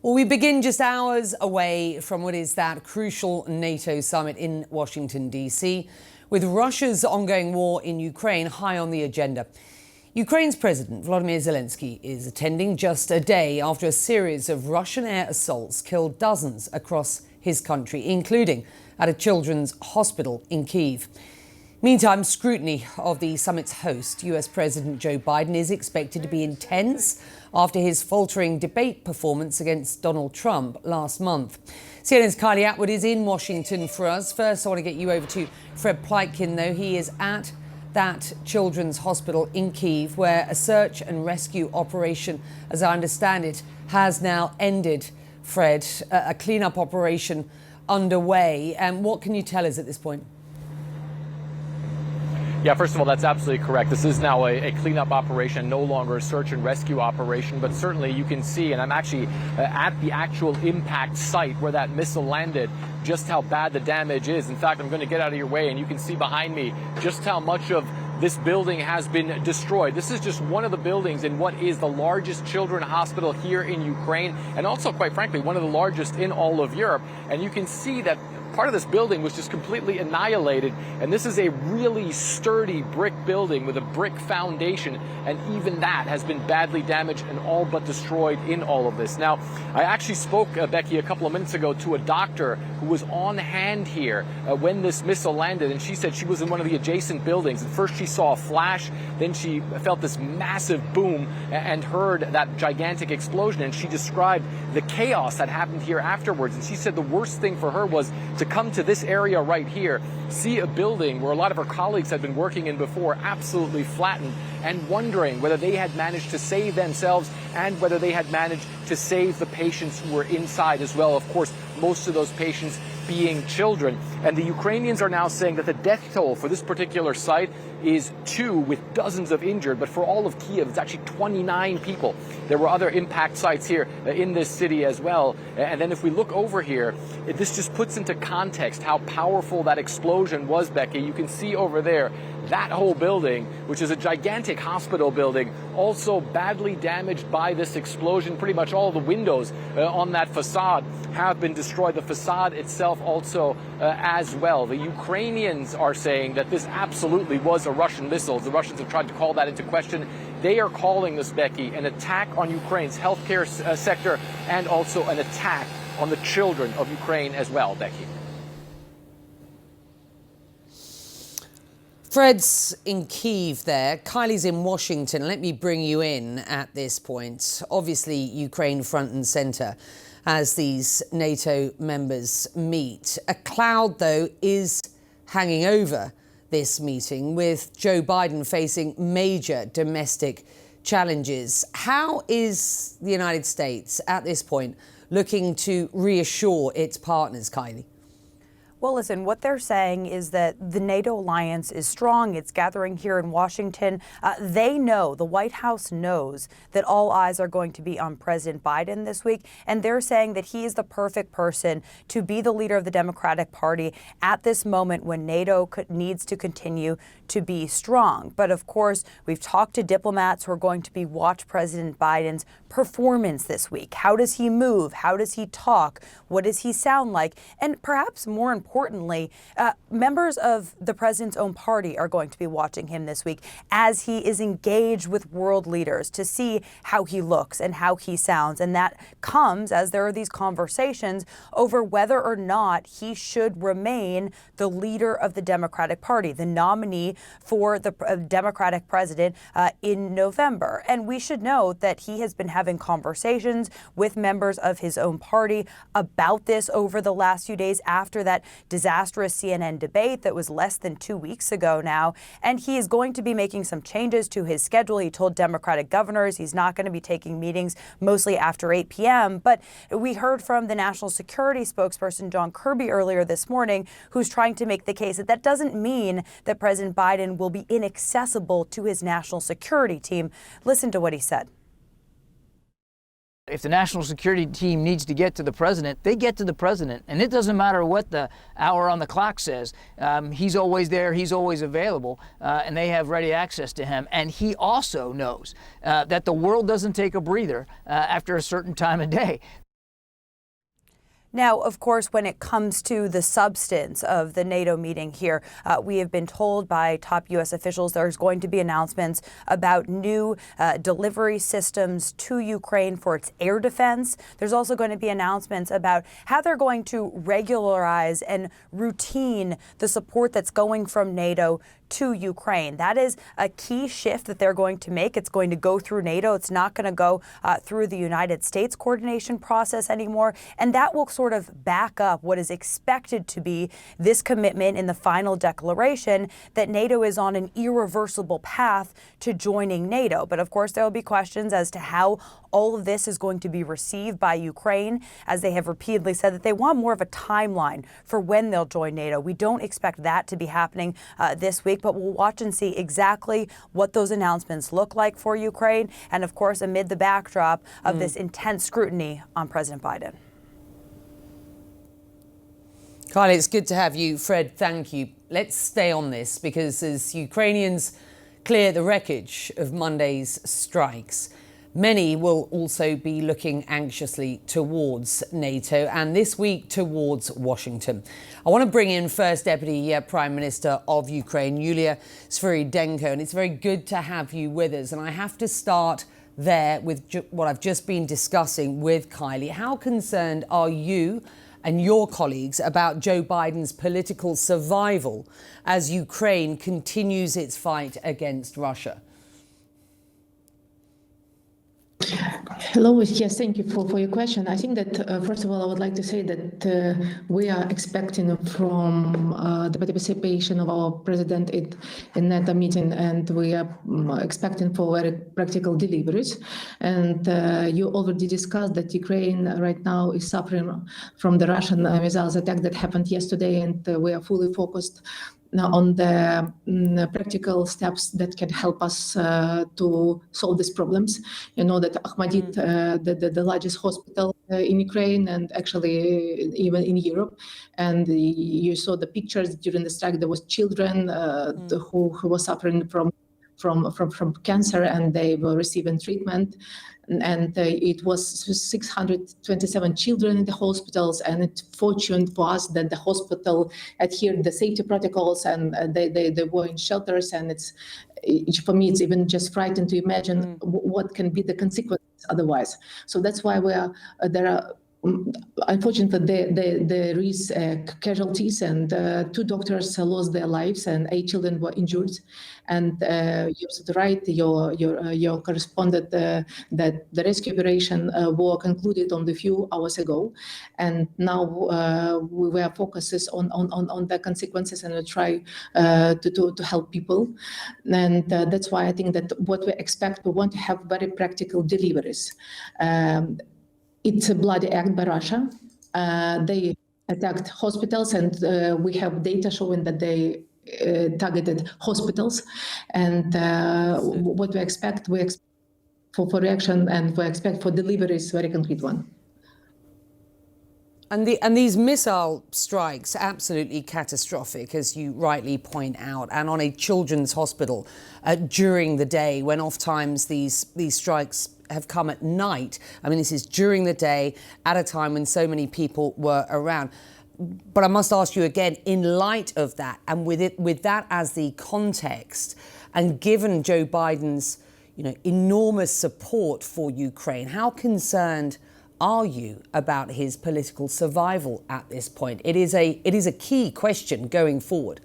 Well, we begin just hours away from what is that crucial NATO summit in Washington, D.C., with Russia's ongoing war in Ukraine high on the agenda. Ukraine's President Volodymyr Zelensky is attending just a day after a series of Russian air assaults killed dozens across his country, including at a children's hospital in Kyiv. Meantime, scrutiny of the summit's host, US President Joe Biden, is expected to be intense after his faltering debate performance against Donald Trump last month. CNN's Kylie Atwood is in Washington for us. First, I want to get you over to Fred Pleitkin, though. He is at that children's hospital in Kyiv, where a search and rescue operation, as I understand it, has now ended. Fred, a cleanup operation underway. And what can you tell us at this point? Yeah, first of all, that's absolutely correct. This is now a cleanup operation, no longer a search and rescue operation. But certainly you can see, and I'm actually at the actual impact site where that missile landed, just how bad the damage is. In fact, I'm going to get out of your way, and you can see behind me just how much of this building has been destroyed. This is just one of the buildings in what is the largest children's hospital here in Ukraine, and also, quite frankly, one of the largest in all of Europe. And you can see that part of this building was just completely annihilated, and this is a really sturdy brick building with a brick foundation, and even that has been badly damaged and all but destroyed in all of this. Now, I actually spoke, Becky, a couple of minutes ago to a doctor who was on hand here when this missile landed, and she said she was in one of the adjacent buildings. At first she saw a flash, then she felt this massive boom and heard that gigantic explosion, and she described the chaos that happened here afterwards. And she said the worst thing for her was to come to this area right here, see a building where a lot of her colleagues had been working in before absolutely flattened, and wondering whether they had managed to save themselves and whether they had managed to save the patients who were inside as well. Of course, most of those patients being children. And the Ukrainians are now saying that the death toll for this particular site is 2, with dozens of injured. But for all of Kyiv, it's actually 29 people. There were other impact sites here in this city as well. And then if we look over here, this just puts into context how powerful that explosion was, Becky. You can see over there that whole building, which is a gigantic hospital building, also badly damaged by this explosion. Pretty much all the windows on that facade have been destroyed. The facade itself also as well. The Ukrainians are saying that this absolutely was a Russian missile. The Russians have tried to call that into question. They are calling this, Becky, an attack on Ukraine's healthcare sector and also an attack on the children of Ukraine as well, Becky. Fred's in Kyiv there. Kylie's in Washington. Let me bring you in at this point. Obviously, Ukraine front and centre as these NATO members meet. A cloud, though, is hanging over this meeting, with Joe Biden facing major domestic challenges. How is the United States at this point looking to reassure its partners, Kylie? Well, listen, what they're saying is that the NATO alliance is strong. It's gathering here in Washington. They know, the White House knows, that all eyes are going to be on President Biden this week. And they're saying that he is the perfect person to be the leader of the Democratic Party at this moment when NATO needs to continue to be strong. But of course, we've talked to diplomats who are going to be watch President Biden's performance this week. How does he move? How does he talk? What does he sound like? And perhaps more importantly, members of the president's own party are going to be watching him this week as he is engaged with world leaders to see how he looks and how he sounds. And that comes as there are these conversations over whether or not he should remain the leader of the Democratic Party, the nominee for the Democratic president in November. And we should note that he has been having conversations with members of his own party about this over the last few days after that disastrous CNN debate that was less than 2 weeks ago now. And he is going to be making some changes to his schedule. He told Democratic governors he's not going to be taking meetings mostly after 8 p.m. But we heard from the national security spokesperson, John Kirby, earlier this morning, who's trying to make the case that that doesn't mean that President Biden will be inaccessible to his national security team. Listen to what he said. If the national security team needs to get to the president, they get to the president. And it doesn't matter what the hour on the clock says. He's always there. He's always available. And they have ready access to him. And he also knows that the world doesn't take a breather after a certain time of day. Now, of course, when it comes to the substance of the NATO meeting here, we have been told by top U.S. officials there's going to be announcements about new delivery systems to Ukraine for its air defense. There's also going to be announcements about how they're going to regularize and routine the support that's going from NATO to Ukraine. That is a key shift that they're going to make. It's going to go through NATO. It's not going to go through the United States coordination process anymore. And that will sort of back up what is expected to be this commitment in the final declaration that NATO is on an irreversible path to joining NATO. But of course, there will be questions as to how all of this is going to be received by Ukraine, as they have repeatedly said that they want more of a timeline for when they'll join NATO. We don't expect that to be happening this week, but we'll watch and see exactly what those announcements look like for Ukraine. And of course, amid the backdrop of this intense scrutiny on President Biden. Kylie, it's good to have you. Fred, thank you. Let's stay on this because as Ukrainians clear the wreckage of Monday's strikes, many will also be looking anxiously towards NATO and this week towards Washington. I want to bring in First Deputy Prime Minister of Ukraine, Yulia Sviridenko, and it's very good to have you with us. And I have to start there with what I've just been discussing with Kylie. How concerned are you and your colleagues about Joe Biden's political survival as Ukraine continues its fight against Russia? Hello. Yes, thank you for your question. I think that, first of all, I would like to say that we are expecting from the participation of our president in NATO meeting, and we are expecting for very practical deliveries. And you already discussed that Ukraine right now is suffering from the Russian missiles attack that happened yesterday, and we are fully focused now on the practical steps that can help us to solve these problems. You know that Akhmedit, the largest hospital in Ukraine and actually even in Europe, and you saw the pictures during the strike. There was children who were suffering from cancer, and they were receiving treatment. And it was 627 children in the hospitals, and it's fortunate for us that the hospital adhered the safety protocols, and they were in shelters. And for me, it's even just frightening to imagine what can be the consequences otherwise. So that's why there are. Unfortunately, there is casualties, and 2 doctors lost their lives, and 8 children were injured. And you're right, your correspondent that the rescue operation was concluded only a few hours ago, and now we were focuses on the consequences, and we try to help people. And that's why I think that what we expect, we want to have very practical deliveries. It's a bloody act by Russia. They attacked hospitals, and we have data showing that they targeted hospitals. And what we expect for reaction, and we expect for deliveries, very concrete one. And these missile strikes, absolutely catastrophic, as you rightly point out, and on a children's hospital during the day, when oftentimes these strikes have come at night. I mean, this is during the day at a time when so many people were around. But I must ask you again, in light of that, and with that as the context, and given Joe Biden's enormous support for Ukraine, how concerned are you about his political survival at this point? It is a key question going forward.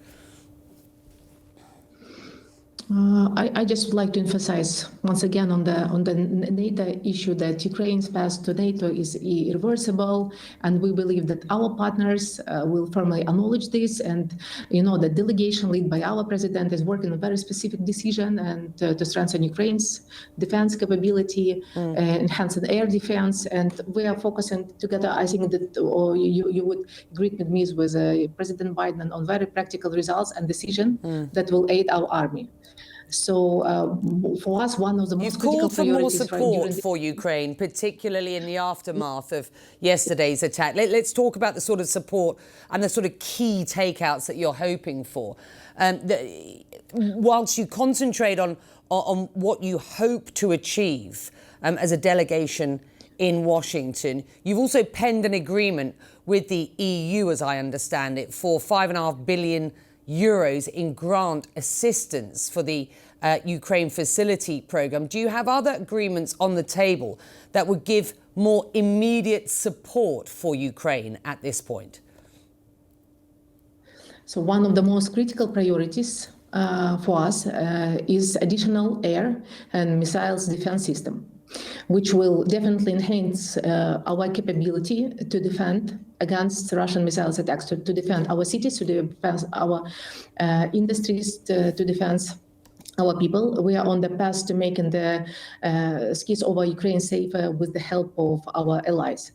I just would like to emphasize once again on the NATO issue that Ukraine's path to NATO is irreversible, and we believe that our partners will firmly acknowledge this. And the delegation led by our president is working on a very specific decision and to strengthen Ukraine's defense capability, enhancing air defense, and we are focusing together. I think that you would agree with me with President Biden on very practical results and decision that will aid our army. So for us, one of the most critical priorities... You've called for more support for Ukraine, particularly in the aftermath of yesterday's attack. Let's talk about the sort of support and the sort of key takeouts that you're hoping for. Whilst you concentrate on what you hope to achieve as a delegation in Washington. You've also penned an agreement with the EU, as I understand it, for €5.5 billion in grant assistance for the Ukraine facility program. Do you have other agreements on the table that would give more immediate support for Ukraine at this point? So one of the most critical priorities for us is additional air and missiles defense system, which will definitely enhance our capability to defend against Russian missiles attacks, to defend our cities, to defend our industries, to defend our people. We are on the path to making the skies over Ukraine safer with the help of our allies.